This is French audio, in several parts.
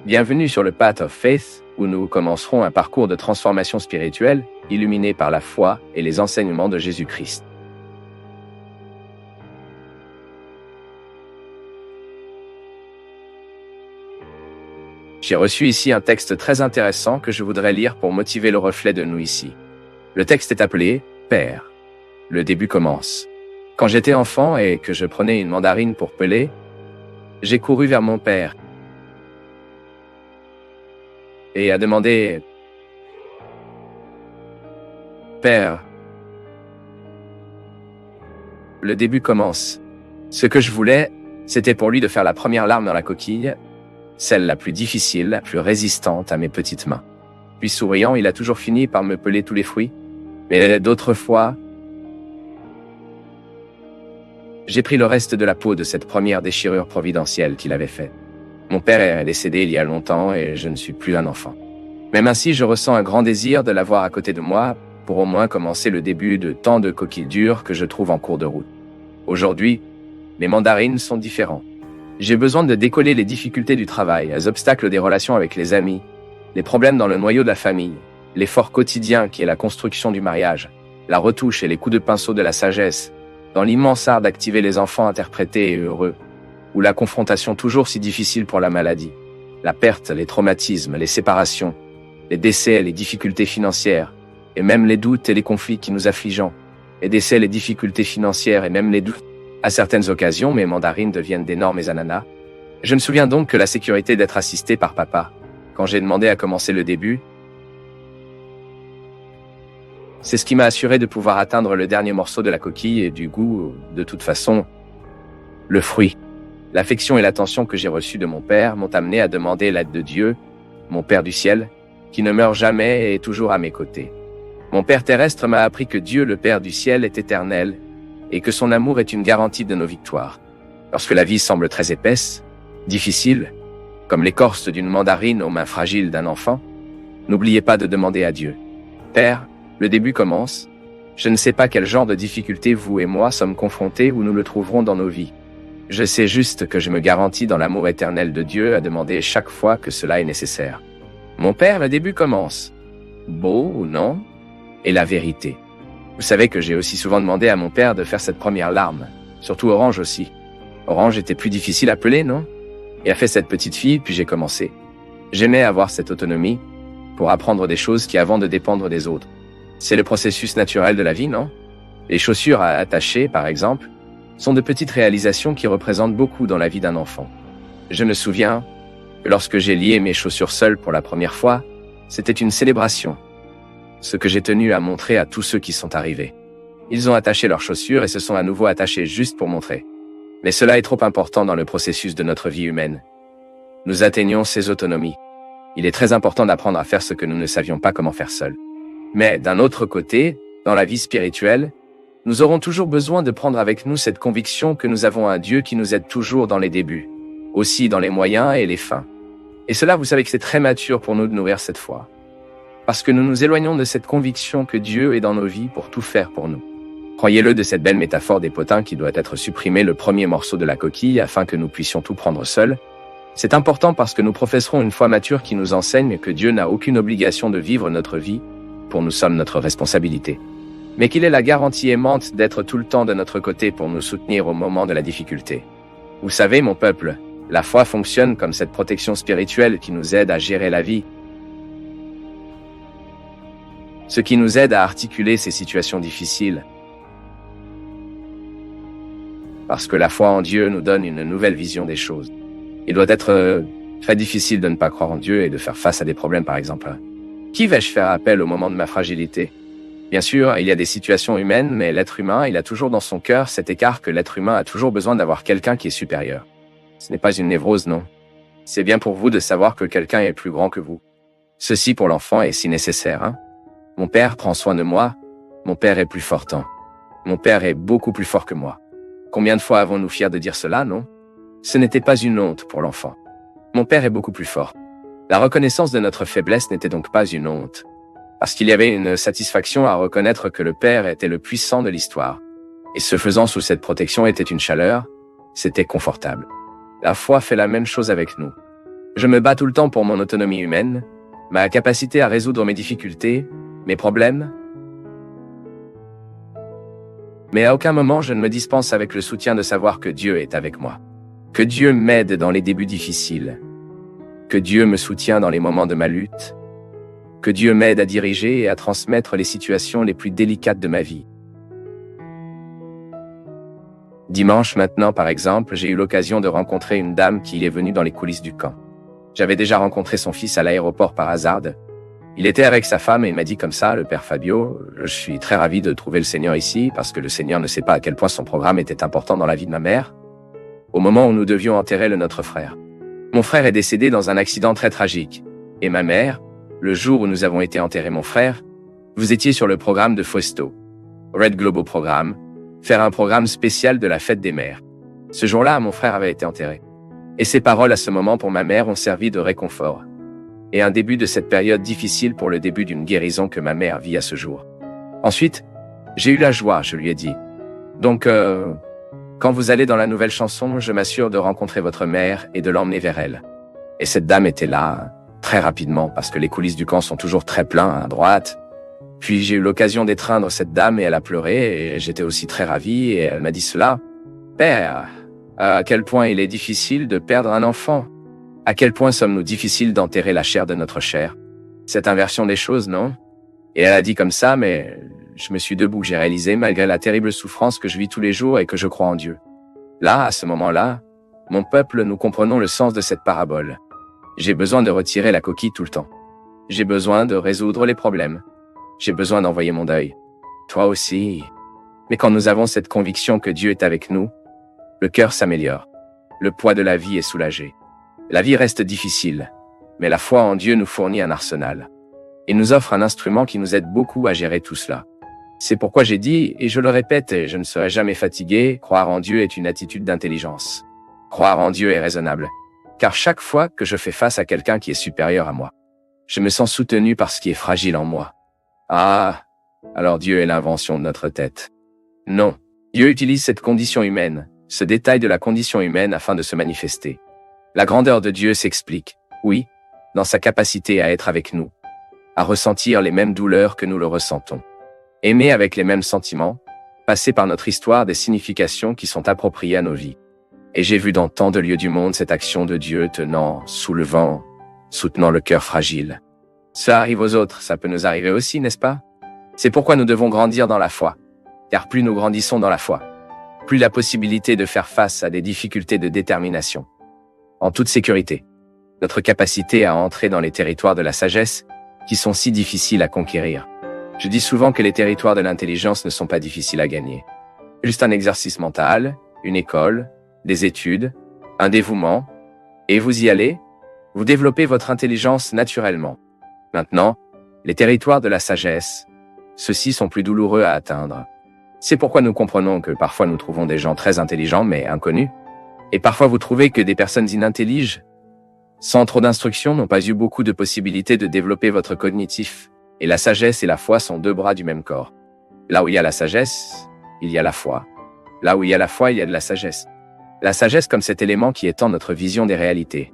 Bienvenue sur le Path of Faith, où nous commencerons un parcours de transformation spirituelle, illuminé par la foi et les enseignements de Jésus-Christ. J'ai reçu ici un texte très intéressant que je voudrais lire pour motiver le reflet de nous ici. Le texte est appelé « Père ». Le début commence. Quand j'étais enfant et que je prenais une mandarine pour peler, j'ai couru vers mon père et a demandé « Père ». Le début commence. Ce que je voulais, c'était pour lui de faire la première larme dans la coquille, celle la plus difficile, la plus résistante à mes petites mains. Puis souriant, il a toujours fini par me peler tous les fruits. Mais d'autres fois, j'ai pris le reste de la peau de cette première déchirure providentielle qu'il avait faite. Mon père est décédé il y a longtemps et je ne suis plus un enfant. Même ainsi, je ressens un grand désir de l'avoir à côté de moi pour au moins commencer le début de tant de coquilles dures que je trouve en cours de route. Aujourd'hui, les mandarines sont différents. J'ai besoin de décoller les difficultés du travail, les obstacles des relations avec les amis, les problèmes dans le noyau de la famille, l'effort quotidien qui est la construction du mariage, la retouche et les coups de pinceau de la sagesse, dans l'immense art d'activer les enfants interprétés et heureux, ou la confrontation toujours si difficile pour la maladie, la perte, les traumatismes, les séparations, les décès, les difficultés financières, et même les doutes et les conflits qui nous affligeons, les décès, les difficultés financières et même les doutes. À certaines occasions, mes mandarines deviennent d'énormes ananas. Je me souviens donc que la sécurité d'être assisté par papa, quand j'ai demandé à commencer le début, c'est ce qui m'a assuré de pouvoir atteindre le dernier morceau de la coquille et du goût, de toute façon, le fruit. L'affection et l'attention que j'ai reçues de mon père m'ont amené à demander l'aide de Dieu, mon Père du ciel, qui ne meurt jamais et est toujours à mes côtés. Mon Père terrestre m'a appris que Dieu, le Père du ciel, est éternel et que son amour est une garantie de nos victoires. Lorsque la vie semble très épaisse, difficile, comme l'écorce d'une mandarine aux mains fragiles d'un enfant, n'oubliez pas de demander à Dieu. Père, le début commence. Je ne sais pas quel genre de difficultés vous et moi sommes confrontés ou nous le trouverons dans nos vies. Je sais juste que je me garantis dans l'amour éternel de Dieu à demander chaque fois que cela est nécessaire. Mon Père, le début commence. Beau ou non? Et la vérité. Vous savez que j'ai aussi souvent demandé à mon père de faire cette première larme, surtout Orange aussi. Orange était plus difficile à peler, non? Et a fait cette petite fille, puis j'ai commencé. J'aimais avoir cette autonomie pour apprendre des choses qui avant de dépendre des autres. C'est le processus naturel de la vie, non? Les chaussures à attacher, par exemple, sont de petites réalisations qui représentent beaucoup dans la vie d'un enfant. Je me souviens que lorsque j'ai lié mes chaussures seules pour la première fois, c'était une célébration. Ce que j'ai tenu à montrer à tous ceux qui sont arrivés. Ils ont attaché leurs chaussures et se sont à nouveau attachés juste pour montrer. Mais cela est trop important dans le processus de notre vie humaine. Nous atteignons ces autonomies. Il est très important d'apprendre à faire ce que nous ne savions pas comment faire seuls. Mais d'un autre côté, dans la vie spirituelle, nous aurons toujours besoin de prendre avec nous cette conviction que nous avons un Dieu qui nous aide toujours dans les débuts, aussi dans les moyens et les fins. Et cela, vous savez que c'est très mature pour nous de nourrir cette foi. Parce que nous nous éloignons de cette conviction que Dieu est dans nos vies pour tout faire pour nous. Croyez-le de cette belle métaphore des potins qui doit être supprimé le premier morceau de la coquille afin que nous puissions tout prendre seuls. C'est important parce que nous professerons une foi mature qui nous enseigne que Dieu n'a aucune obligation de vivre notre vie, pour nous sommes notre responsabilité. Mais qu'il est la garantie aimante d'être tout le temps de notre côté pour nous soutenir au moment de la difficulté. Vous savez, mon peuple, la foi fonctionne comme cette protection spirituelle qui nous aide à gérer la vie, ce qui nous aide à articuler ces situations difficiles. Parce que la foi en Dieu nous donne une nouvelle vision des choses. Il doit être très difficile de ne pas croire en Dieu et de faire face à des problèmes, par exemple. Qui vais-je faire appel au moment de ma fragilité? Bien sûr, il y a des situations humaines, mais l'être humain, il a toujours dans son cœur cet écart que l'être humain a toujours besoin d'avoir quelqu'un qui est supérieur. Ce n'est pas une névrose, non. C'est bien pour vous de savoir que quelqu'un est plus grand que vous. Ceci pour l'enfant est si nécessaire, hein? Mon père prend soin de moi. Mon père est plus fort. Mon père est beaucoup plus fort que moi. Combien de fois avons-nous fiers de dire cela, non? Ce n'était pas une honte pour l'enfant. Mon père est beaucoup plus fort. La reconnaissance de notre faiblesse n'était donc pas une honte. Parce qu'il y avait une satisfaction à reconnaître que le Père était le puissant de l'histoire. Et ce faisant sous cette protection était une chaleur, c'était confortable. La foi fait la même chose avec nous. Je me bats tout le temps pour mon autonomie humaine, ma capacité à résoudre mes difficultés, mes problèmes. Mais à aucun moment je ne me dispense avec le soutien de savoir que Dieu est avec moi. Que Dieu m'aide dans les débuts difficiles. Que Dieu me soutient dans les moments de ma lutte. Que Dieu m'aide à diriger et à transmettre les situations les plus délicates de ma vie. Dimanche maintenant, par exemple, j'ai eu l'occasion de rencontrer une dame qui est venue dans les coulisses du camp. J'avais déjà rencontré son fils à l'aéroport par hasard. Il était avec sa femme et il m'a dit comme ça, le père Fabio, je suis très ravi de trouver le Seigneur ici parce que le Seigneur ne sait pas à quel point son programme était important dans la vie de ma mère. Au moment où nous devions enterrer notre frère. Mon frère est décédé dans un accident très tragique. Et ma mère, le jour où nous avons été enterrer mon frère, vous étiez sur le programme de Fausto, Red Globo Programme, faire un programme spécial de la fête des mères. Ce jour-là, mon frère avait été enterré. Et ces paroles à ce moment pour ma mère ont servi de réconfort. Et un début de cette période difficile pour le début d'une guérison que ma mère vit à ce jour. Ensuite, j'ai eu la joie, je lui ai dit. Donc, quand vous allez dans la nouvelle chanson, je m'assure de rencontrer votre mère et de l'emmener vers elle. Et cette dame était là, très rapidement, parce que les coulisses du camp sont toujours très pleins à droite. Puis j'ai eu l'occasion d'étreindre cette dame et elle a pleuré et j'étais aussi très ravi et elle m'a dit cela. Père, à quel point il est difficile de perdre un enfant. À quel point sommes-nous difficiles d'enterrer la chair de notre chair. Cette inversion des choses, non? Et elle a dit comme ça, mais je me suis debout, j'ai réalisé malgré la terrible souffrance que je vis tous les jours et que je crois en Dieu. Là, à ce moment-là, mon peuple, nous comprenons le sens de cette parabole. J'ai besoin de retirer la coquille tout le temps. J'ai besoin de résoudre les problèmes. J'ai besoin d'envoyer mon deuil. Toi aussi. Mais quand nous avons cette conviction que Dieu est avec nous, le cœur s'améliore. Le poids de la vie est soulagé. La vie reste difficile, mais la foi en Dieu nous fournit un arsenal. Il nous offre un instrument qui nous aide beaucoup à gérer tout cela. C'est pourquoi j'ai dit, et je le répète, et je ne serai jamais fatigué, croire en Dieu est une attitude d'intelligence. Croire en Dieu est raisonnable. Car chaque fois que je fais face à quelqu'un qui est supérieur à moi, je me sens soutenu par ce qui est fragile en moi. Ah, alors Dieu est l'invention de notre tête. Non, Dieu utilise cette condition humaine, ce détail de la condition humaine afin de se manifester. La grandeur de Dieu s'explique, oui, dans sa capacité à être avec nous, à ressentir les mêmes douleurs que nous le ressentons, aimer avec les mêmes sentiments, passer par notre histoire des significations qui sont appropriées à nos vies. Et j'ai vu dans tant de lieux du monde cette action de Dieu tenant, soulevant, soutenant le cœur fragile. Ça arrive aux autres, ça peut nous arriver aussi, n'est-ce pas? C'est pourquoi nous devons grandir dans la foi. Car plus nous grandissons dans la foi, plus la possibilité de faire face à des difficultés de détermination. En toute sécurité, notre capacité à entrer dans les territoires de la sagesse, qui sont si difficiles à conquérir. Je dis souvent que les territoires de l'intelligence ne sont pas difficiles à gagner. Juste un exercice mental, une école, des études, un dévouement, et vous y allez, vous développez votre intelligence naturellement. Maintenant, les territoires de la sagesse, ceux-ci sont plus douloureux à atteindre. C'est pourquoi nous comprenons que parfois nous trouvons des gens très intelligents mais inconnus, et parfois vous trouvez que des personnes inintelligentes, sans trop d'instruction, n'ont pas eu beaucoup de possibilités de développer votre cognitif, et la sagesse et la foi sont deux bras du même corps. Là où il y a la sagesse, il y a la foi. Là où il y a la foi, il y a de la sagesse. La sagesse comme cet élément qui étend notre vision des réalités.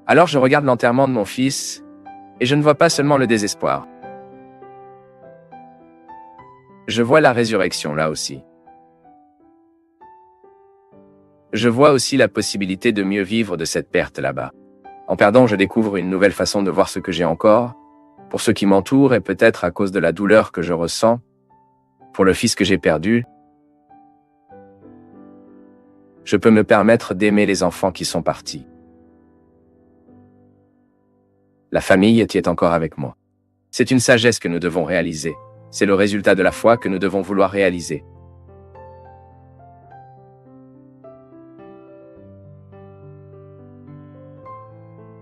Alors je regarde l'enterrement de mon fils, et je ne vois pas seulement le désespoir. Je vois la résurrection là aussi. Je vois aussi la possibilité de mieux vivre de cette perte là-bas. En perdant, je découvre une nouvelle façon de voir ce que j'ai encore, pour ceux qui m'entourent et peut-être à cause de la douleur que je ressens, pour le fils que j'ai perdu. Je peux me permettre d'aimer les enfants qui sont partis. La famille est encore avec moi. C'est une sagesse que nous devons réaliser. C'est le résultat de la foi que nous devons vouloir réaliser.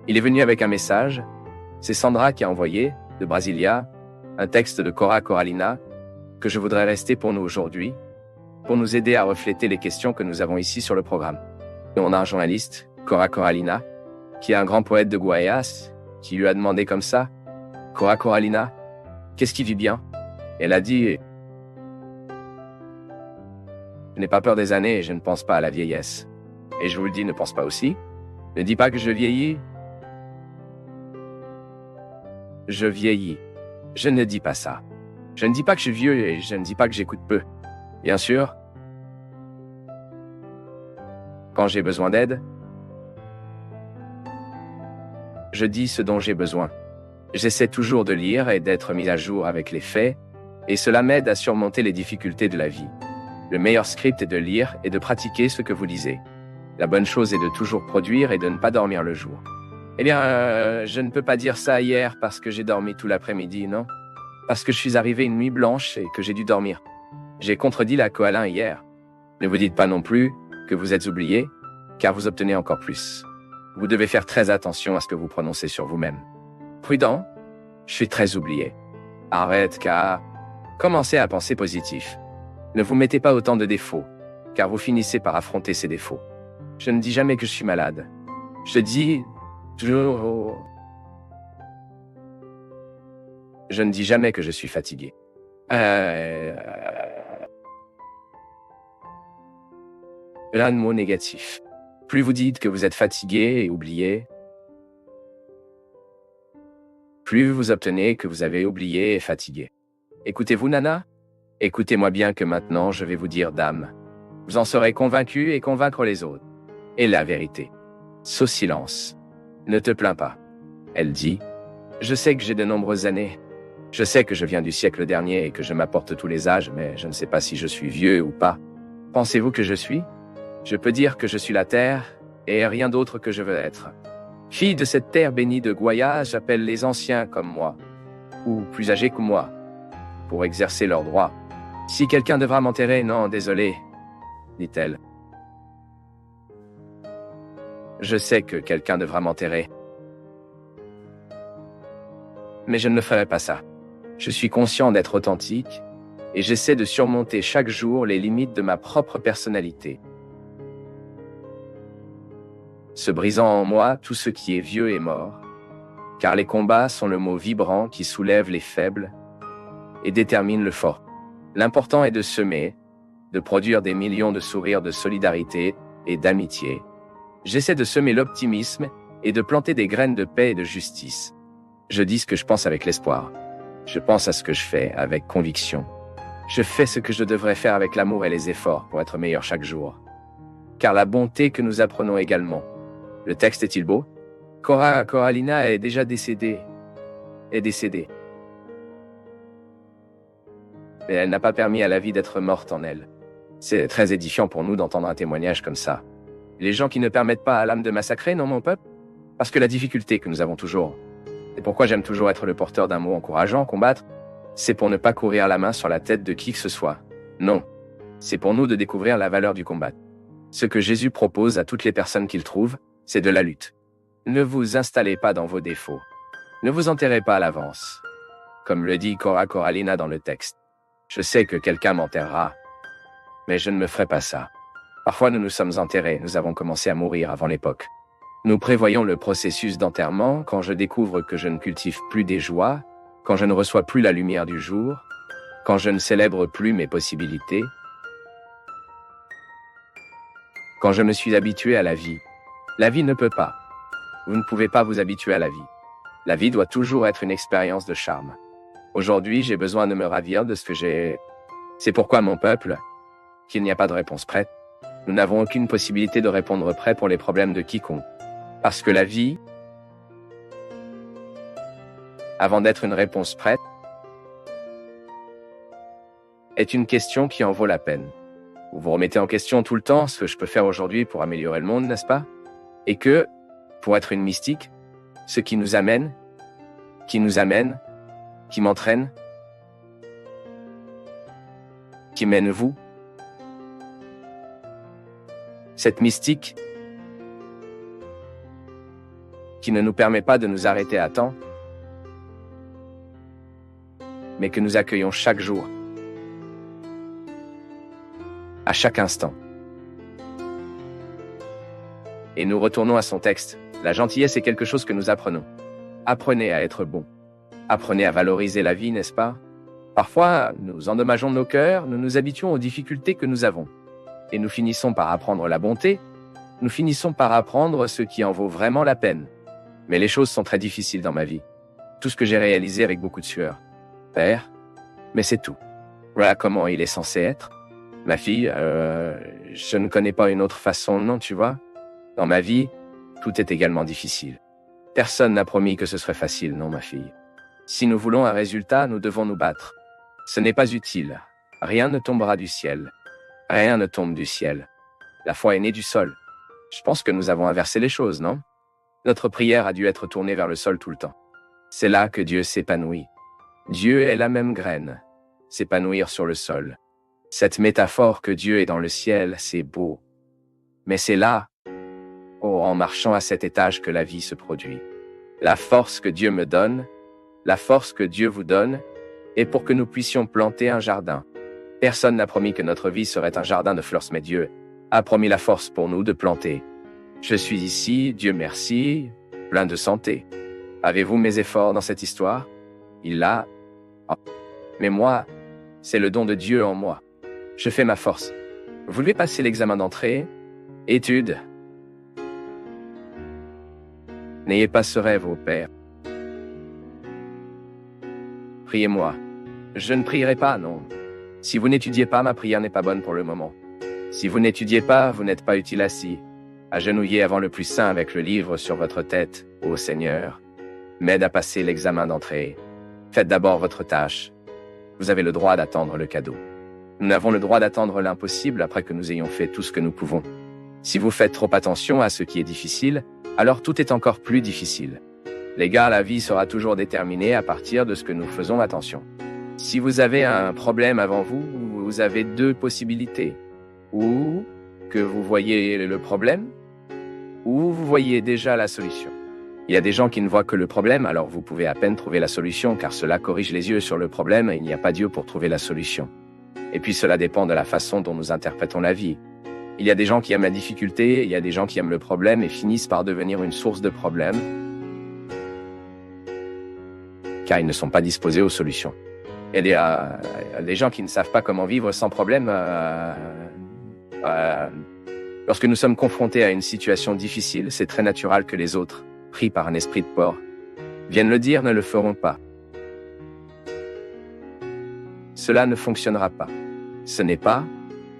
Il est venu avec un message. C'est Sandra qui a envoyé, de Brasilia, un texte de Cora Coralina, que je voudrais rester pour nous aujourd'hui, pour nous aider à refléter les questions que nous avons ici sur le programme. Et on a un journaliste, Cora Coralina, qui est un grand poète de Guayas, qui lui a demandé comme ça, « Cora Coralina, qu'est-ce qui vit bien ?» Elle a dit, « Je n'ai pas peur des années et je ne pense pas à la vieillesse. » Et je vous le dis, ne pense pas aussi. Ne dis pas que je vieillis. Je vieillis. Je ne dis pas ça. Je ne dis pas que je suis vieux et je ne dis pas que j'écoute peu. Bien sûr, quand j'ai besoin d'aide, je dis ce dont j'ai besoin. J'essaie toujours de lire et d'être mis à jour avec les faits, et cela m'aide à surmonter les difficultés de la vie. Le meilleur script est de lire et de pratiquer ce que vous lisez. La bonne chose est de toujours produire et de ne pas dormir le jour. Eh bien, je ne peux pas dire ça hier parce que j'ai dormi tout l'après-midi, non? Parce que je suis arrivé une nuit blanche et que j'ai dû dormir. J'ai contredit la Koalin hier. Ne vous dites pas non plus que vous êtes oublié, car vous obtenez encore plus. Vous devez faire très attention à ce que vous prononcez sur vous-même. Prudent, je suis très oublié. Arrête, car commencez à penser positif. Ne vous mettez pas autant de défauts, car vous finissez par affronter ces défauts. Je ne dis jamais que je suis malade. Je dis toujours... Je ne dis jamais que je suis fatigué. Un mot négatif. Plus vous dites que vous êtes fatigué et oublié, plus vous obtenez que vous avez oublié et fatigué. Écoutez-vous, Nana? Écoutez-moi bien que maintenant je vais vous dire, dame. Vous en serez convaincu et convaincre les autres. Et la vérité. Sauf silence. Ne te plains pas. Elle dit, je sais que j'ai de nombreuses années. Je sais que je viens du siècle dernier et que je m'apporte tous les âges, mais je ne sais pas si je suis vieux ou pas. Pensez-vous que je suis? Je peux dire que je suis la terre et rien d'autre que je veux être. Fille de cette terre bénie de Goya, j'appelle les anciens comme moi, ou plus âgés que moi, pour exercer leurs droits. Si quelqu'un devra m'enterrer, non, désolé, dit-elle. Je sais que quelqu'un devra m'enterrer. Mais je ne ferai pas ça. Je suis conscient d'être authentique et j'essaie de surmonter chaque jour les limites de ma propre personnalité. Se brisant en moi tout ce qui est vieux et mort, car les combats sont le mot vibrant qui soulève les faibles et détermine le fort. L'important est de semer, de produire des millions de sourires de solidarité et d'amitié. J'essaie de semer l'optimisme et de planter des graines de paix et de justice. Je dis ce que je pense avec l'espoir. Je pense à ce que je fais avec conviction. Je fais ce que je devrais faire avec l'amour et les efforts pour être meilleur chaque jour. Car la bonté que nous apprenons également. Le texte est-il beau? Coralina est déjà décédée. Est décédée. Mais elle n'a pas permis à la vie d'être morte en elle. C'est très édifiant pour nous d'entendre un témoignage comme ça. Les gens qui ne permettent pas à l'âme de massacrer, non mon peuple? Parce que la difficulté que nous avons toujours, et pourquoi j'aime toujours être le porteur d'un mot encourageant, combattre, c'est pour ne pas courir la main sur la tête de qui que ce soit. Non, c'est pour nous de découvrir la valeur du combat. Ce que Jésus propose à toutes les personnes qu'il trouve, c'est de la lutte. Ne vous installez pas dans vos défauts. Ne vous enterrez pas à l'avance. Comme le dit Coralina dans le texte. Je sais que quelqu'un m'enterrera, mais je ne me ferai pas ça. Parfois nous nous sommes enterrés, nous avons commencé à mourir avant l'époque. Nous prévoyons le processus d'enterrement quand je découvre que je ne cultive plus des joies, quand je ne reçois plus la lumière du jour, quand je ne célèbre plus mes possibilités, quand je me suis habitué à la vie. La vie ne peut pas. Vous ne pouvez pas vous habituer à la vie. La vie doit toujours être une expérience de charme. Aujourd'hui, j'ai besoin de me ravir de ce que j'ai. C'est pourquoi, mon peuple, qu'il n'y a pas de réponse prête. Nous n'avons aucune possibilité de répondre prêt pour les problèmes de quiconque. Parce que la vie, avant d'être une réponse prête, est une question qui en vaut la peine. Vous vous remettez en question tout le temps ce que je peux faire aujourd'hui pour améliorer le monde, n'est-ce pas? Et que, pour être une mystique, ce qui nous amène, qui m'entraîne, qui mène vous, cette mystique qui ne nous permet pas de nous arrêter à temps, mais que nous accueillons chaque jour, à chaque instant. Et nous retournons à son texte. La gentillesse est quelque chose que nous apprenons. Apprenez à être bon. Apprenez à valoriser la vie, n'est-ce pas? Parfois, nous endommageons nos cœurs, nous nous habituons aux difficultés que nous avons. Et nous finissons par apprendre la bonté, nous finissons par apprendre ce qui en vaut vraiment la peine. Mais les choses sont très difficiles dans ma vie. Tout ce que j'ai réalisé avec beaucoup de sueur. Père, mais c'est tout. Voilà comment il est censé être. Ma fille, je ne connais pas une autre façon, non, tu vois. Dans ma vie, tout est également difficile. Personne n'a promis que ce serait facile, non, ma fille. Si nous voulons un résultat, nous devons nous battre. Ce n'est pas utile. Rien ne tombera du ciel. Rien ne tombe du ciel. La foi est née du sol. Je pense que nous avons inversé les choses, non? Notre prière a dû être tournée vers le sol tout le temps. C'est là que Dieu s'épanouit. Dieu est la même graine. S'épanouir sur le sol. Cette métaphore que Dieu est dans le ciel, c'est beau. Mais c'est là, en marchant à cet étage, que la vie se produit. La force que Dieu me donne, la force que Dieu vous donne, est pour que nous puissions planter un jardin. Personne n'a promis que notre vie serait un jardin de fleurs, mais Dieu a promis la force pour nous de planter. Je suis ici, Dieu merci, plein de santé. Avez-vous mes efforts dans cette histoire? Il l'a. Mais moi, c'est le don de Dieu en moi. Je fais ma force. Vous voulez passer l'examen d'entrée? Études. N'ayez pas ce rêve, ô Père. Priez-moi. Je ne prierai pas, non. Si vous n'étudiez pas, ma prière n'est pas bonne pour le moment. Si vous n'étudiez pas, vous n'êtes pas utile assis, agenouillé avant le plus saint avec le livre sur votre tête, ô Seigneur. M'aide à passer l'examen d'entrée. Faites d'abord votre tâche. Vous avez le droit d'attendre le cadeau. Nous n'avons le droit d'attendre l'impossible après que nous ayons fait tout ce que nous pouvons. Si vous faites trop attention à ce qui est difficile, alors tout est encore plus difficile. Les gars, la vie sera toujours déterminée à partir de ce que nous faisons attention. Si vous avez un problème avant vous, vous avez deux possibilités. Ou que vous voyez le problème, ou vous voyez déjà la solution. Il y a des gens qui ne voient que le problème, alors vous pouvez à peine trouver la solution, car cela corrige les yeux sur le problème et il n'y a pas Dieu pour trouver la solution. Et puis cela dépend de la façon dont nous interprétons la vie. Il y a des gens qui aiment la difficulté, il y a des gens qui aiment le problème et finissent par devenir une source de problèmes, car ils ne sont pas disposés aux solutions. Il y a des gens qui ne savent pas comment vivre sans problème. Lorsque nous sommes confrontés à une situation difficile, c'est très naturel que les autres, pris par un esprit de peur, viennent le dire, ne le feront pas. Cela ne fonctionnera pas. Ce n'est pas,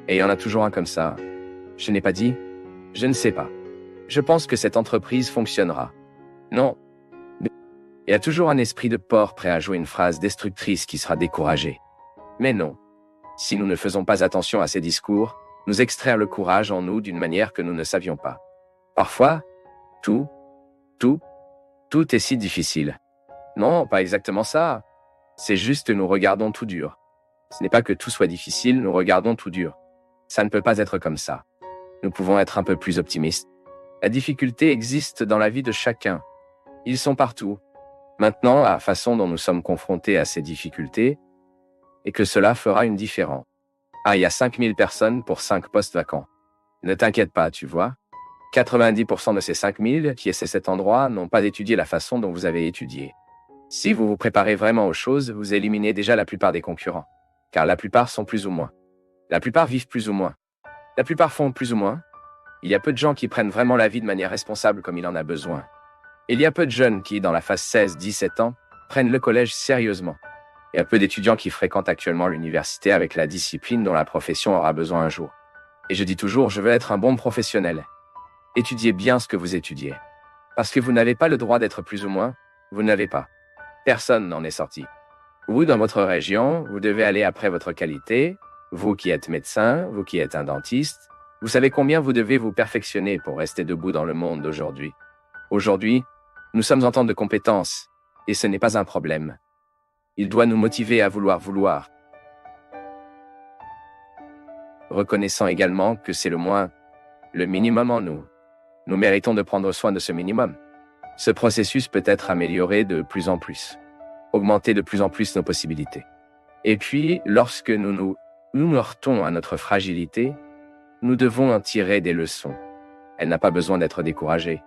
et il y en a toujours un comme ça. Je n'ai pas dit, je ne sais pas. Je pense que cette entreprise fonctionnera. Non. Il y a toujours un esprit de porc prêt à jouer une phrase destructrice qui sera découragé. Mais non. Si nous ne faisons pas attention à ces discours, nous extraire le courage en nous d'une manière que nous ne savions pas. Parfois, tout est si difficile. Non, pas exactement ça. C'est juste que nous regardons tout dur. Ce n'est pas que tout soit difficile, nous regardons tout dur. Ça ne peut pas être comme ça. Nous pouvons être un peu plus optimistes. La difficulté existe dans la vie de chacun. Ils sont partout. Maintenant, la façon dont nous sommes confrontés à ces difficultés est que cela fera une différence. Il y a 5000 personnes pour 5 postes vacants. Ne t'inquiète pas, tu vois. 90% de ces 5000 qui essaient cet endroit n'ont pas étudié la façon dont vous avez étudié. Si vous vous préparez vraiment aux choses, vous éliminez déjà la plupart des concurrents. Car la plupart sont plus ou moins. La plupart vivent plus ou moins. La plupart font plus ou moins. Il y a peu de gens qui prennent vraiment la vie de manière responsable comme il en a besoin. Il y a peu de jeunes qui, dans la phase 16-17 ans, prennent le collège sérieusement. Il y a peu d'étudiants qui fréquentent actuellement l'université avec la discipline dont la profession aura besoin un jour. Et je dis toujours, je veux être un bon professionnel. Étudiez bien ce que vous étudiez. Parce que vous n'avez pas le droit d'être plus ou moins, vous n'avez pas. Personne n'en est sorti. Vous, dans votre région, vous devez aller après votre qualité. Vous qui êtes médecin, vous qui êtes un dentiste, vous savez combien vous devez vous perfectionner pour rester debout dans le monde d'aujourd'hui. Aujourd'hui, nous sommes en temps de compétences, et ce n'est pas un problème. Il doit nous motiver à vouloir. Reconnaissant également que c'est le minimum en nous. Nous méritons de prendre soin de ce minimum. Ce processus peut être amélioré de plus en plus, augmenter de plus en plus nos possibilités. Et puis, lorsque nous heurtons à notre fragilité, nous devons en tirer des leçons. Elle n'a pas besoin d'être découragée.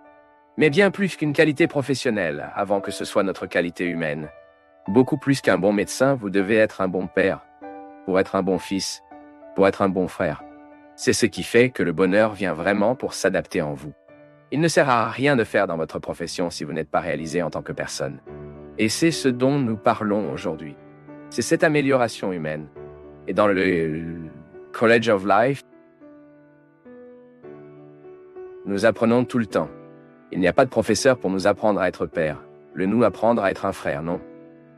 Mais bien plus qu'une qualité professionnelle, avant que ce soit notre qualité humaine. Beaucoup plus qu'un bon médecin, vous devez être un bon père, pour être un bon fils, pour être un bon frère. C'est ce qui fait que le bonheur vient vraiment pour s'adapter en vous. Il ne sert à rien de faire dans votre profession si vous n'êtes pas réalisé en tant que personne. Et c'est ce dont nous parlons aujourd'hui. C'est cette amélioration humaine. Et dans le College of Life, nous apprenons tout le temps. Il n'y a pas de professeur pour nous apprendre à être père, nous apprendre à être un frère, non.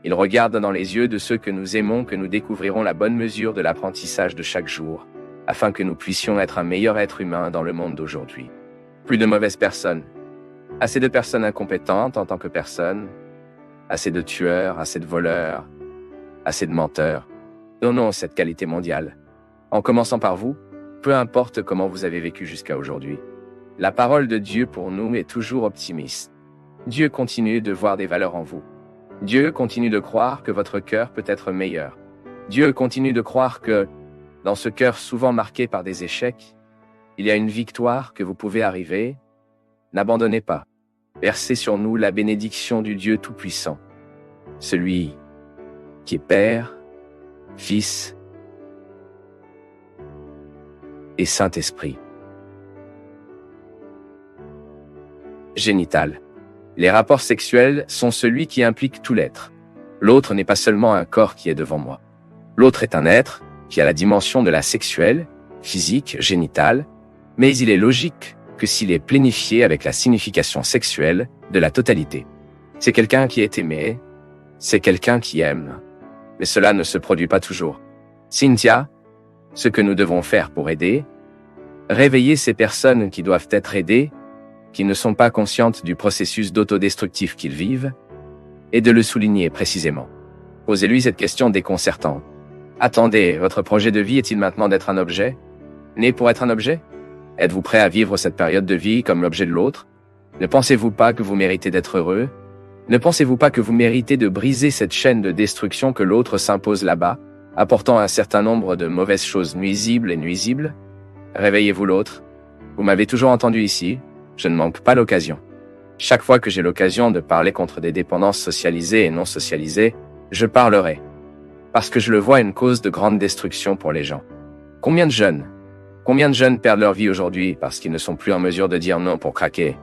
Il regarde dans les yeux de ceux que nous aimons que nous découvrirons la bonne mesure de l'apprentissage de chaque jour, afin que nous puissions être un meilleur être humain dans le monde d'aujourd'hui. Plus de mauvaises personnes. Assez de personnes incompétentes en tant que personnes. Assez de tueurs, assez de voleurs, assez de menteurs. Donnons cette qualité mondiale. En commençant par vous, peu importe comment vous avez vécu jusqu'à aujourd'hui. La parole de Dieu pour nous est toujours optimiste. Dieu continue de voir des valeurs en vous. Dieu continue de croire que votre cœur peut être meilleur. Dieu continue de croire que, dans ce cœur souvent marqué par des échecs, il y a une victoire que vous pouvez arriver. N'abandonnez pas. Versez sur nous la bénédiction du Dieu Tout-Puissant, celui qui est Père, Fils et Saint-Esprit. Génital. Les rapports sexuels sont celui qui implique tout l'être. L'autre n'est pas seulement un corps qui est devant moi. L'autre est un être qui a la dimension de la sexuelle, physique, génitale, mais il est logique que s'il est plénifié avec la signification sexuelle de la totalité. C'est quelqu'un qui est aimé, c'est quelqu'un qui aime. Mais cela ne se produit pas toujours. Cynthia, ce que nous devons faire pour aider, réveiller ces personnes qui doivent être aidées, qui ne sont pas conscientes du processus d'autodestructif qu'ils vivent, et de le souligner précisément. Posez-lui cette question déconcertante. Attendez, votre projet de vie est-il maintenant d'être un objet? Né pour être un objet? Êtes-vous prêt à vivre cette période de vie comme l'objet de l'autre? Ne pensez-vous pas que vous méritez d'être heureux? Ne pensez-vous pas que vous méritez de briser cette chaîne de destruction que l'autre s'impose là-bas, apportant un certain nombre de mauvaises choses nuisibles et nuisibles? Réveillez-vous l'autre. Vous m'avez toujours entendu ici, je ne manque pas l'occasion. Chaque fois que j'ai l'occasion de parler contre des dépendances socialisées et non socialisées, je parlerai. Parce que je le vois une cause de grande destruction pour les gens. Combien de jeunes perdent leur vie aujourd'hui parce qu'ils ne sont plus en mesure de dire non pour craquer?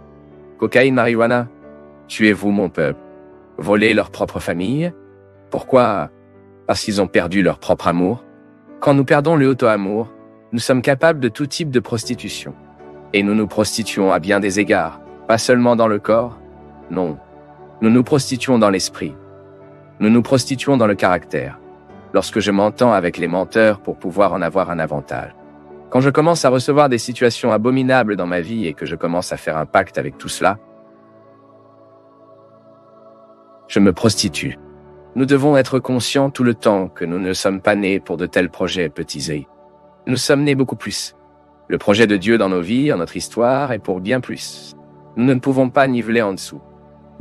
Cocaïne, marijuana? Tuez-vous mon peuple. Voler leur propre famille? Pourquoi? Parce qu'ils ont perdu leur propre amour. Quand nous perdons le auto-amour, nous sommes capables de tout type de prostitution. Et nous nous prostituons à bien des égards, pas seulement dans le corps, non. Nous nous prostituons dans l'esprit. Nous nous prostituons dans le caractère. Lorsque je m'entends avec les menteurs pour pouvoir en avoir un avantage. Quand je commence à recevoir des situations abominables dans ma vie et que je commence à faire un pacte avec tout cela, je me prostitue. Nous devons être conscients tout le temps que nous ne sommes pas nés pour de tels projets petits. Nous sommes nés beaucoup plus. Le projet de Dieu dans nos vies, en notre histoire, est pour bien plus. Nous ne pouvons pas niveler en dessous.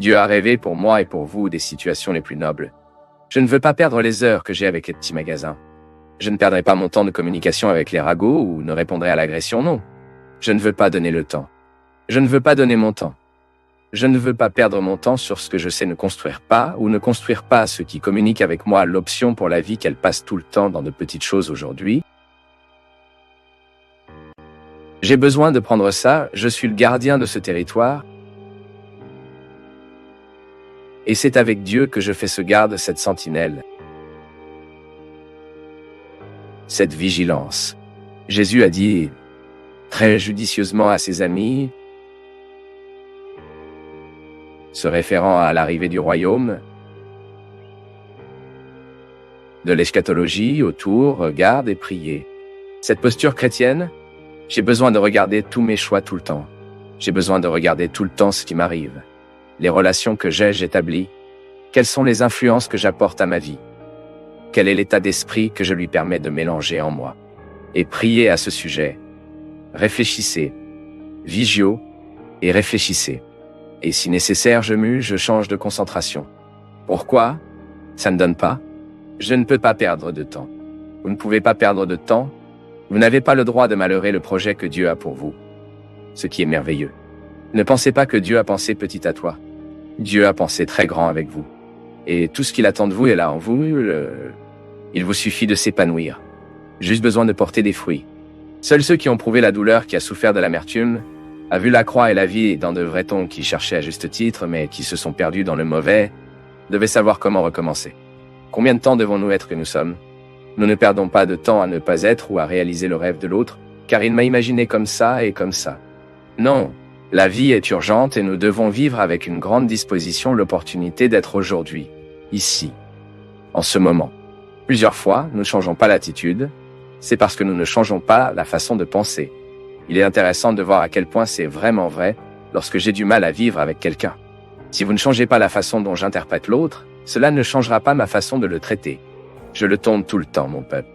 Dieu a rêvé pour moi et pour vous des situations les plus nobles. Je ne veux pas perdre les heures que j'ai avec les petits magasins. Je ne perdrai pas mon temps de communication avec les ragots ou ne répondrai à l'agression, non. Je ne veux pas donner le temps. Je ne veux pas donner mon temps. Je ne veux pas perdre mon temps sur ce que je sais ne construire pas ou ne construire pas ce qui communique avec moi l'option pour la vie qu'elle passe tout le temps dans de petites choses aujourd'hui. J'ai besoin de prendre ça, je suis le gardien de ce territoire. Et c'est avec Dieu que je fais ce garde, cette sentinelle. Cette vigilance. Jésus a dit très judicieusement à ses amis, se référant à l'arrivée du royaume, de l'eschatologie autour, regarde et priez. Cette posture chrétienne, j'ai besoin de regarder tous mes choix tout le temps. J'ai besoin de regarder tout le temps ce qui m'arrive. Les relations que j'établis. Quelles sont les influences que j'apporte à ma vie? Quel est l'état d'esprit que je lui permets de mélanger en moi? Et priez à ce sujet. Réfléchissez. Vigio et réfléchissez. Et si nécessaire, je change de concentration. Pourquoi? Ça ne donne pas? Je ne peux pas perdre de temps. Vous ne pouvez pas perdre de temps. Vous n'avez pas le droit de malheurer le projet que Dieu a pour vous. Ce qui est merveilleux. Ne pensez pas que Dieu a pensé petit à toi. Dieu a pensé très grand avec vous. Et tout ce qu'il attend de vous est là en vous. Il vous suffit de s'épanouir. Juste besoin de porter des fruits. Seuls ceux qui ont prouvé la douleur, qui a souffert de l'amertume, a vu la croix et la vie dans de vrais tons qui cherchaient à juste titre, mais qui se sont perdus dans le mauvais, devait savoir comment recommencer. Combien de temps devons-nous être que nous sommes? Nous ne perdons pas de temps à ne pas être ou à réaliser le rêve de l'autre, car il m'a imaginé comme ça et comme ça. Non, la vie est urgente et nous devons vivre avec une grande disposition l'opportunité d'être aujourd'hui, ici, en ce moment. Plusieurs fois, nous ne changeons pas l'attitude, c'est parce que nous ne changeons pas la façon de penser. Il est intéressant de voir à quel point c'est vraiment vrai lorsque j'ai du mal à vivre avec quelqu'un. Si vous ne changez pas la façon dont j'interprète l'autre, cela ne changera pas ma façon de le traiter. Je le tombe tout le temps, mon peuple.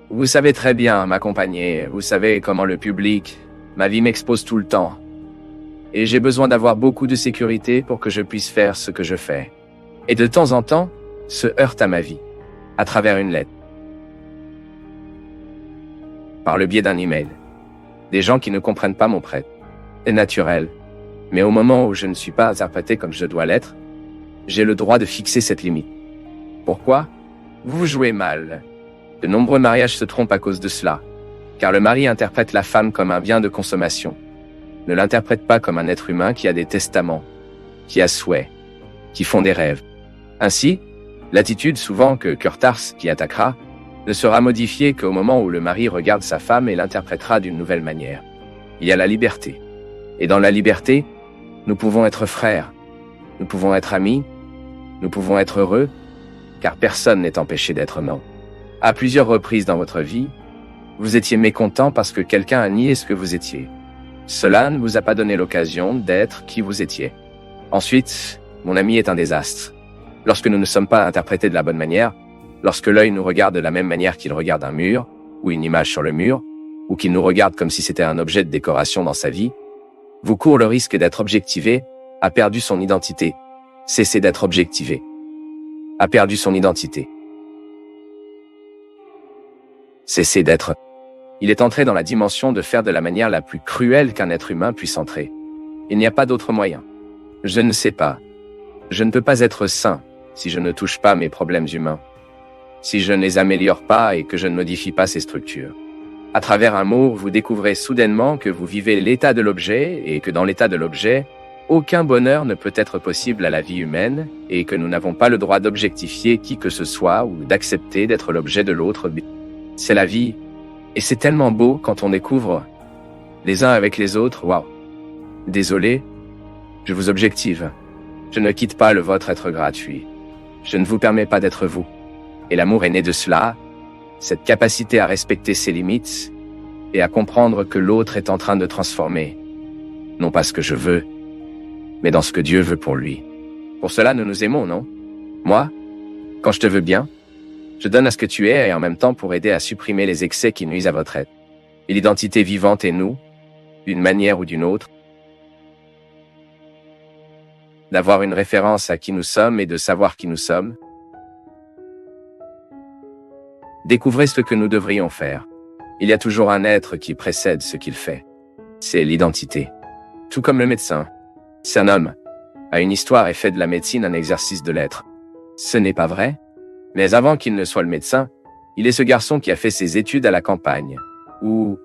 Vous savez très bien m'accompagner, vous savez comment le public, ma vie m'expose tout le temps. Et j'ai besoin d'avoir beaucoup de sécurité pour que je puisse faire ce que je fais. Et de temps en temps, se heurte à ma vie, à travers une lettre, par le biais d'un email. Des gens qui ne comprennent pas mon prêtre. C'est naturel. Mais au moment où je ne suis pas interprété comme je dois l'être, j'ai le droit de fixer cette limite. Pourquoi? Vous jouez mal. De nombreux mariages se trompent à cause de cela, car le mari interprète la femme comme un bien de consommation. Ne l'interprète pas comme un être humain qui a des testaments, qui a souhait, qui font des rêves. Ainsi, l'attitude souvent que Curtars qui attaquera ne sera modifiée qu'au moment où le mari regarde sa femme et l'interprétera d'une nouvelle manière. Il y a la liberté. Et dans la liberté, nous pouvons être frères, nous pouvons être amis, nous pouvons être heureux, car personne n'est empêché d'être non. À plusieurs reprises dans votre vie, vous étiez mécontent parce que quelqu'un a nié ce que vous étiez. Cela ne vous a pas donné l'occasion d'être qui vous étiez. Ensuite, mon ami est un désastre. Lorsque nous ne sommes pas interprétés de la bonne manière, lorsque l'œil nous regarde de la même manière qu'il regarde un mur, ou une image sur le mur, ou qu'il nous regarde comme si c'était un objet de décoration dans sa vie, vous courez le risque d'être objectivé, a perdu son identité. Cessez d'être objectivé. A perdu son identité. Cessez d'être. Il est entré dans la dimension de faire de la manière la plus cruelle qu'un être humain puisse entrer. Il n'y a pas d'autre moyen. Je ne sais pas. Je ne peux pas être sain si je ne touche pas mes problèmes humains. Si je ne les améliore pas et que je ne modifie pas ces structures. À travers un mot, vous découvrez soudainement que vous vivez l'état de l'objet et que dans l'état de l'objet, aucun bonheur ne peut être possible à la vie humaine et que nous n'avons pas le droit d'objectifier qui que ce soit ou d'accepter d'être l'objet de l'autre. C'est la vie. Et c'est tellement beau quand on découvre les uns avec les autres. Waouh. Désolé, je vous objective. Je ne quitte pas le vôtre être gratuit. Je ne vous permets pas d'être vous. Et l'amour est né de cela, cette capacité à respecter ses limites et à comprendre que l'autre est en train de transformer, non pas ce que je veux, mais dans ce que Dieu veut pour lui. Pour cela, nous nous aimons, non? Moi, quand je te veux bien, je donne à ce que tu es et en même temps pour aider à supprimer les excès qui nuisent à votre être. Et l'identité vivante est nous, d'une manière ou d'une autre, d'avoir une référence à qui nous sommes et de savoir qui nous sommes. Découvrez ce que nous devrions faire. Il y a toujours un être qui précède ce qu'il fait. C'est l'identité. Tout comme le médecin. C'est un homme, a une histoire et fait de la médecine un exercice de l'être. Ce n'est pas vrai? Mais avant qu'il ne soit le médecin, il est ce garçon qui a fait ses études à la campagne. Ou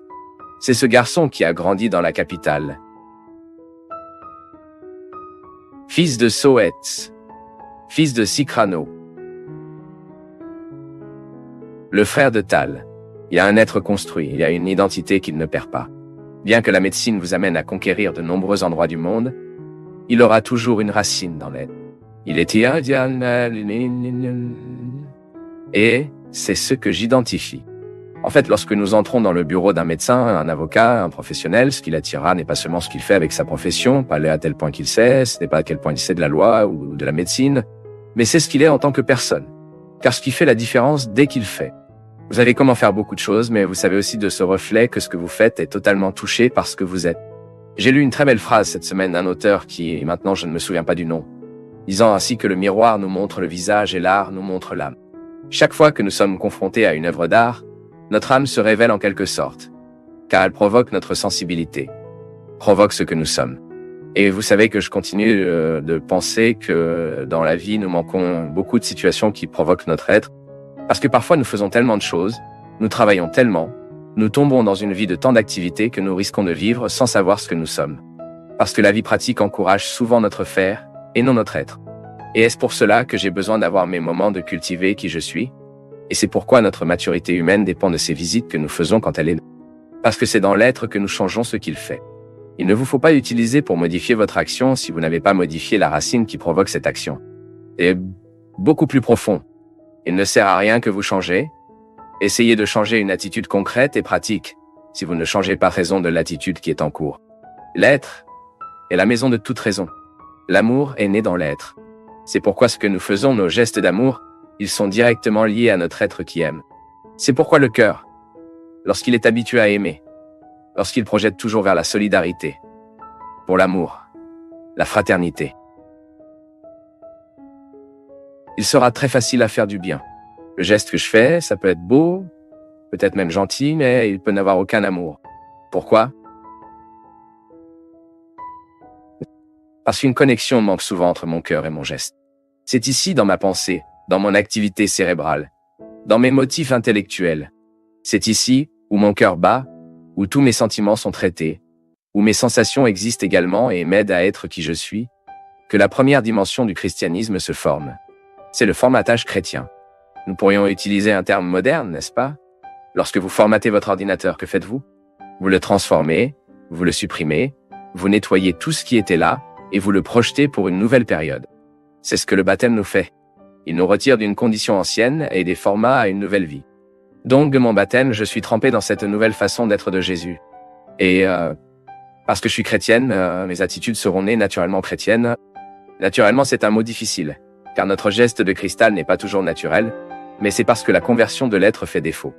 c'est ce garçon qui a grandi dans la capitale. Fils de Soets, fils de Sicrano. Le frère de Tal. Il y a un être construit, il y a une identité qu'il ne perd pas. Bien que la médecine vous amène à conquérir de nombreux endroits du monde, il aura toujours une racine dans l'être. Il est et c'est ce que j'identifie. En fait, lorsque nous entrons dans le bureau d'un médecin, un avocat, un professionnel, ce qui l'attirera n'est pas seulement ce qu'il fait avec sa profession, pas à tel point qu'il sait, ce n'est pas à quel point il sait de la loi ou de la médecine, mais c'est ce qu'il est en tant que personne. Car ce qui fait la différence dès qu'il fait. Vous savez comment faire beaucoup de choses, mais vous savez aussi de ce reflet que ce que vous faites est totalement touché par ce que vous êtes. J'ai lu une très belle phrase cette semaine d'un auteur qui, maintenant je ne me souviens pas du nom, disant ainsi que le miroir nous montre le visage et l'art nous montre l'âme. Chaque fois que nous sommes confrontés à une œuvre d'art, notre âme se révèle en quelque sorte, car elle provoque notre sensibilité, provoque ce que nous sommes. Et vous savez que je continue de penser que dans la vie, nous manquons beaucoup de situations qui provoquent notre être, parce que parfois nous faisons tellement de choses, nous travaillons tellement, nous tombons dans une vie de tant d'activités que nous risquons de vivre sans savoir ce que nous sommes. Parce que la vie pratique encourage souvent notre faire et non notre être. Et est-ce pour cela que j'ai besoin d'avoir mes moments de cultiver qui je suis? Et c'est pourquoi notre maturité humaine dépend de ces visites que nous faisons quand elle est... Parce que c'est dans l'être que nous changeons ce qu'il fait. Il ne vous faut pas utiliser pour modifier votre action si vous n'avez pas modifié la racine qui provoque cette action. C'est beaucoup plus profond. Il ne sert à rien que vous changez. Essayez de changer une attitude concrète et pratique si vous ne changez pas raison de l'attitude qui est en cours. L'être est la maison de toute raison. L'amour est né dans l'être. C'est pourquoi ce que nous faisons, nos gestes d'amour, ils sont directement liés à notre être qui aime. C'est pourquoi le cœur, lorsqu'il est habitué à aimer, lorsqu'il projette toujours vers la solidarité, pour l'amour, la fraternité, il sera très facile à faire du bien. Le geste que je fais, ça peut être beau, peut-être même gentil, mais il peut n'avoir aucun amour. Pourquoi? Parce qu'une connexion manque souvent entre mon cœur et mon geste. C'est ici, dans ma pensée, dans mon activité cérébrale, dans mes motifs intellectuels. C'est ici où mon cœur bat, où tous mes sentiments sont traités, où mes sensations existent également et m'aident à être qui je suis, que la première dimension du christianisme se forme. C'est le formatage chrétien. Nous pourrions utiliser un terme moderne, n'est-ce pas? Lorsque vous formatez votre ordinateur, que faites-vous? Vous le transformez, vous le supprimez, vous nettoyez tout ce qui était là, et vous le projetez pour une nouvelle période. C'est ce que le baptême nous fait. Il nous retire d'une condition ancienne et des formats à une nouvelle vie. Donc, de mon baptême, je suis trempé dans cette nouvelle façon d'être de Jésus. Et parce que je suis chrétienne, mes attitudes seront nées naturellement chrétiennes. Naturellement, c'est un mot difficile, car notre geste de cristal n'est pas toujours naturel, mais c'est parce que la conversion de l'être fait défaut.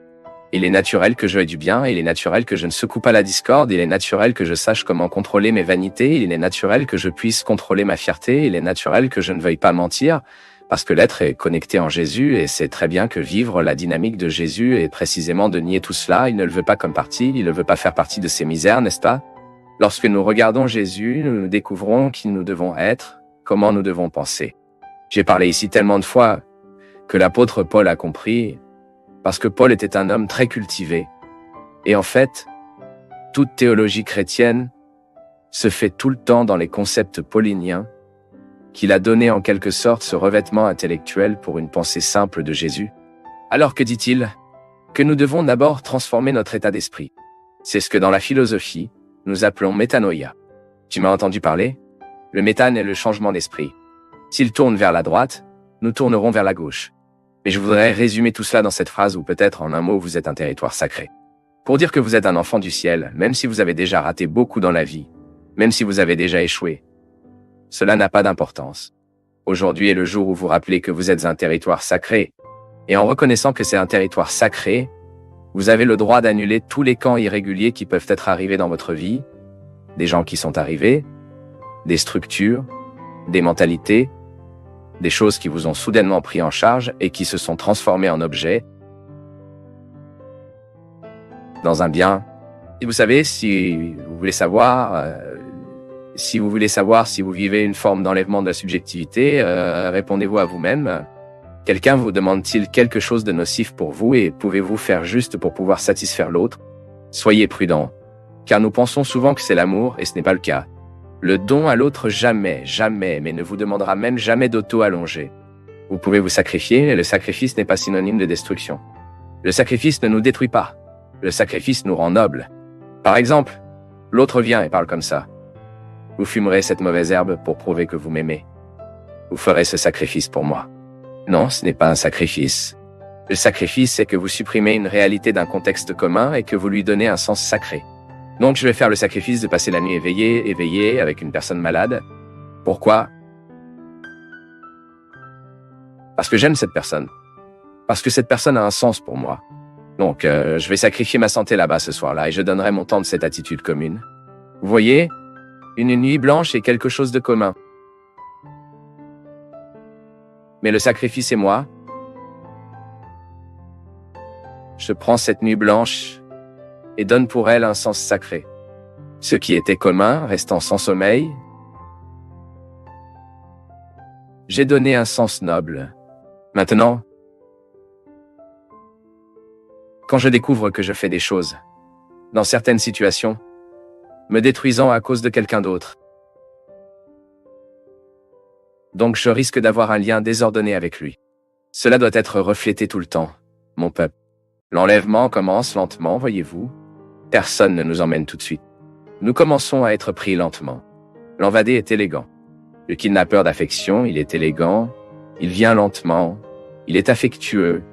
Il est naturel que je veuille du bien, il est naturel que je ne secoue pas la discorde, il est naturel que je sache comment contrôler mes vanités, il est naturel que je puisse contrôler ma fierté, il est naturel que je ne veuille pas mentir, parce que l'être est connecté en Jésus et c'est très bien que vivre la dynamique de Jésus est précisément de nier tout cela, il ne le veut pas comme partie, il ne veut pas faire partie de ses misères, n'est-ce pas? Lorsque nous regardons Jésus, nous découvrons qui nous devons être, comment nous devons penser. J'ai parlé ici tellement de fois que l'apôtre Paul a compris, parce que Paul était un homme très cultivé. Et en fait, toute théologie chrétienne se fait tout le temps dans les concepts pauliniens, qu'il a donné en quelque sorte ce revêtement intellectuel pour une pensée simple de Jésus. Alors que dit-il? Que nous devons d'abord transformer notre état d'esprit. C'est ce que dans la philosophie, nous appelons métanoïa. Tu m'as entendu parler? Le méthane est le changement d'esprit. S'il tourne vers la droite, nous tournerons vers la gauche. Mais je voudrais résumer tout cela dans cette phrase où peut-être en un mot vous êtes un territoire sacré. Pour dire que vous êtes un enfant du ciel, même si vous avez déjà raté beaucoup dans la vie, même si vous avez déjà échoué, cela n'a pas d'importance. Aujourd'hui est le jour où vous rappelez que vous êtes un territoire sacré. Et en reconnaissant que c'est un territoire sacré, vous avez le droit d'annuler tous les camps irréguliers qui peuvent être arrivés dans votre vie, des gens qui sont arrivés, des structures, des mentalités, des choses qui vous ont soudainement pris en charge et qui se sont transformées en objets, dans un bien. Et vous savez, si vous voulez savoir si vous vivez une forme d'enlèvement de la subjectivité, répondez-vous à vous-même. Quelqu'un vous demande-t-il quelque chose de nocif pour vous et pouvez-vous faire juste pour pouvoir satisfaire l'autre? Soyez prudent, car nous pensons souvent que c'est l'amour et ce n'est pas le cas. Le don à l'autre jamais, mais ne vous demandera même jamais d'auto-allonger. Vous pouvez vous sacrifier, et le sacrifice n'est pas synonyme de destruction. Le sacrifice ne nous détruit pas. Le sacrifice nous rend nobles. Par exemple, l'autre vient et parle comme ça. Vous fumerez cette mauvaise herbe pour prouver que vous m'aimez. Vous ferez ce sacrifice pour moi. Non, ce n'est pas un sacrifice. Le sacrifice, c'est que vous supprimez une réalité d'un contexte commun et que vous lui donnez un sens sacré. Donc je vais faire le sacrifice de passer la nuit éveillé avec une personne malade. Pourquoi? Parce que j'aime cette personne. Parce que cette personne a un sens pour moi. Donc je vais sacrifier ma santé là-bas ce soir-là et je donnerai mon temps de cette attitude commune. Vous voyez, une nuit blanche est quelque chose de commun. Mais le sacrifice est moi. Je prends cette nuit blanche et donne pour elle un sens sacré. Ce qui était commun restant sans sommeil, j'ai donné un sens noble. Maintenant, quand je découvre que je fais des choses, dans certaines situations, me détruisant à cause de quelqu'un d'autre, Donc je risque d'avoir un lien désordonné avec lui. Cela doit être reflété tout le temps, mon peuple. L'enlèvement commence lentement, voyez-vous. Personne ne nous emmène tout de suite. Nous commençons à être pris lentement. L'envadé est élégant. Le kidnappeur d'affection, il est élégant. Il vient lentement. Il est affectueux.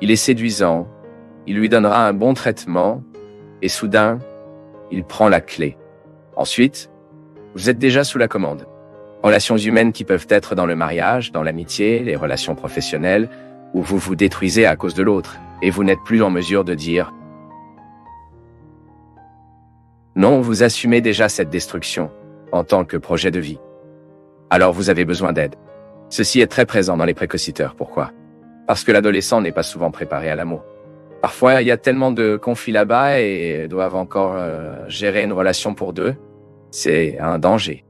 Il est séduisant. Il lui donnera un bon traitement. Et soudain, il prend la clé. Ensuite, vous êtes déjà sous la commande. Relations humaines qui peuvent être dans le mariage, dans l'amitié, les relations professionnelles, où vous vous détruisez à cause de l'autre, et vous n'êtes plus en mesure de dire non, vous assumez déjà cette destruction en tant que projet de vie. Alors vous avez besoin d'aide. Ceci est très présent dans les précociteurs. Pourquoi? Parce que l'adolescent n'est pas souvent préparé à l'amour. Parfois, il y a tellement de conflits là-bas et doivent encore gérer une relation pour deux. C'est un danger.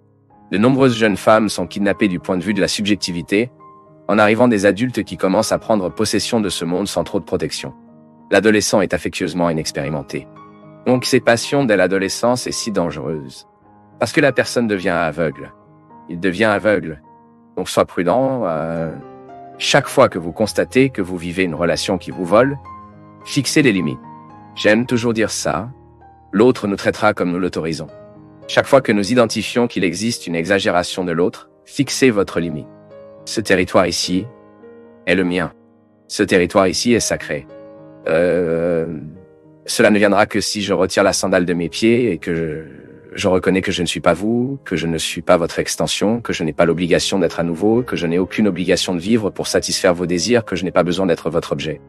De nombreuses jeunes femmes sont kidnappées du point de vue de la subjectivité, en arrivant des adultes qui commencent à prendre possession de ce monde sans trop de protection. L'adolescent est affectueusement inexpérimenté. Donc ces passions dès l'adolescence est si dangereuse. Parce que la personne devient aveugle. Il devient aveugle. Donc sois prudent. Chaque fois que vous constatez que vous vivez une relation qui vous vole, fixez les limites. J'aime toujours dire ça. L'autre nous traitera comme nous l'autorisons. Chaque fois que nous identifions qu'il existe une exagération de l'autre, fixez votre limite. Ce territoire ici est le mien. Ce territoire ici est sacré. Cela ne viendra que si je retire la sandale de mes pieds et que je reconnais que je ne suis pas vous, que je ne suis pas votre extension, que je n'ai pas l'obligation d'être à nouveau, que je n'ai aucune obligation de vivre pour satisfaire vos désirs, que je n'ai pas besoin d'être votre objet.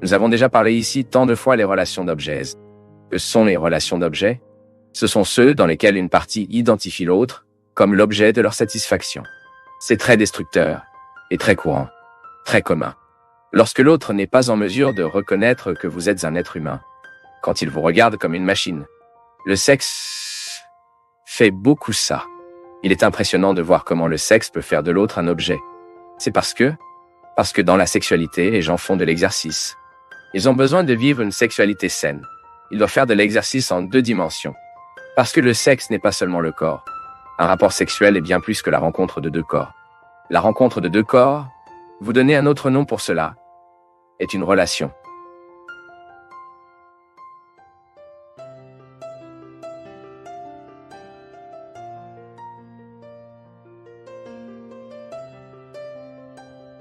Nous avons déjà parlé ici tant de fois les relations d'objets. Que sont les relations d'objets? Ce sont ceux dans lesquels une partie identifie l'autre comme l'objet de leur satisfaction. C'est très destructeur et très courant, très commun. Lorsque l'autre n'est pas en mesure de reconnaître que vous êtes un être humain, quand il vous regarde comme une machine, le sexe fait beaucoup ça. Il est impressionnant de voir comment le sexe peut faire de l'autre un objet. C'est parce que dans la sexualité, les gens font de l'exercice. Ils ont besoin de vivre une sexualité saine. Ils doivent faire de l'exercice en 2 dimensions. Parce que le sexe n'est pas seulement le corps. Un rapport sexuel est bien plus que la rencontre de 2 corps. La rencontre de 2 corps, vous donnez un autre nom pour cela, est une relation.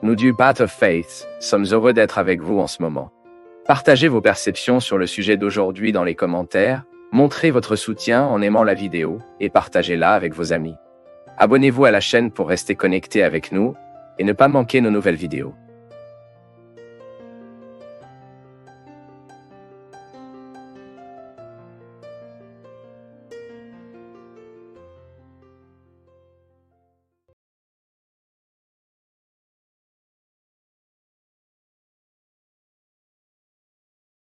Nous du Path of Faith sommes heureux d'être avec vous en ce moment. Partagez vos perceptions sur le sujet d'aujourd'hui dans les commentaires, montrez votre soutien en aimant la vidéo et partagez-la avec vos amis. Abonnez-vous à la chaîne pour rester connecté avec nous et ne pas manquer nos nouvelles vidéos.